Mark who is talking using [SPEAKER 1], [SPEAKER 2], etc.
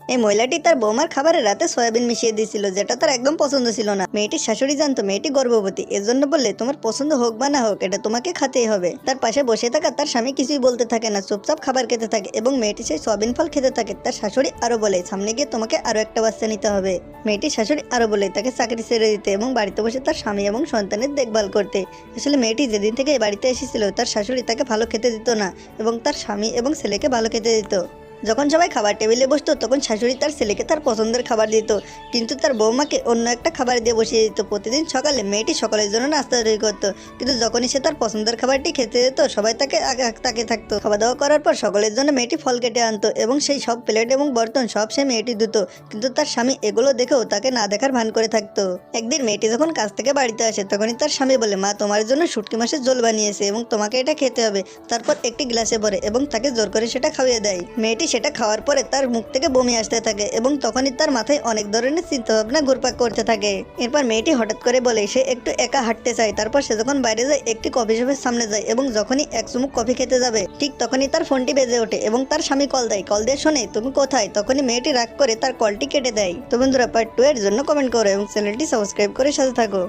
[SPEAKER 1] এই মহিলাটি তার বৌমার খাবারে রাতে সয়াবিন মিশিয়ে দিয়েছিল, যেটা তার একদম পছন্দ ছিল না। মেয়েটির শাশুড়ি জানতো মেয়েটি গর্ভবতী, এজন্য বললে তোমার পছন্দ হোক বা না হোক এটা তোমাকে খাতেই হবে। তার পাশে বসে থাকা তার স্বামী কিছুই বলতে থাকে না, চুপচাপ খাবার খেতে থাকে এবং মেয়েটি সেই সয়াবিন ফল খেতে থাকে। তার শাশুড়ি আরো বলে সামনে গিয়ে তোমাকে আরো একটা বাচ্চা নিতে হবে। মেয়েটির শাশুড়ি আরো বলে তাকে চাকরি ছেড়ে দিতে এবং বাড়িতে বসে তার স্বামী এবং সন্তানের দেখভাল করতে। আসলে মেয়েটি যেদিন থেকে এই বাড়িতে এসেছিল তার শাশুড়ি তাকে ভালো খেতে দিত না এবং তার স্বামী এবং ছেলেকে ভালো খেতে দিত। যখন সবাই খাবার টেবিলে বসতো তখন শাশুড়ি তার ছেলেকে তার পছন্দের খাবার দিত, কিন্তু তার বৌমাকে অন্য একটা খাবার দিয়ে বসিয়ে দিত। প্রতিদিন সকালে মেয়েটি সকলের জন্য নাস্তা তৈরি করতো, কিন্তু যখনই সে তার পছন্দের খাবারটি খেতে যেত সবাই তাকে তাকে থাকতো। খাওয়া দাওয়া করার পর সকলের জন্য মেয়েটি ফল কেটে আনতো এবং সেই সব প্লেট এবং বর্তন সব সে মেয়েটি ধুত, কিন্তু তার স্বামী এগুলো দেখেও তাকে না দেখার ভান করে থাকতো। একদিন মেয়েটি যখন কাজ থেকে বাড়িতে আসে তখনই তার স্বামী বলে মা তোমার জন্য শুটকি মাছের ঝোল বানিয়েছে এবং তোমাকে এটা খেতে হবে। তারপর একটি গ্লাসে ভরে এবং তাকে জোর করে সেটা খাইয়ে দেয়। মেয়েটি সেটা খাওয়ার পরে তার মুখ থেকে বমি আসতে থাকে এবং তখনই তার মাথায় অনেক ধরনের চিন্তা ভাবনা ঘুরপাক করতে থাকে। এরপর মেয়েটি হঠাৎ করে বলে সে একটু একা হাঁটতে চায়। তারপর সে যখন বাইরে যায় একটি কফি শপের সামনে যায় এবং যখনই এক চুমুক কফি খেতে যাবে ঠিক তখনই তার ফোনটি বেজে ওঠে এবং তার স্বামী কল দেয়। কল দিয়ে শোনে তুমি কোথায়, তখনই মেয়েটি রাগ করে তার কলটি কেটে দেয়। তো বন্ধুরা পার্ট 2 এর জন্য কমেন্ট করো এবং চ্যানেলটি সাবস্ক্রাইব করে সাথে থাকো।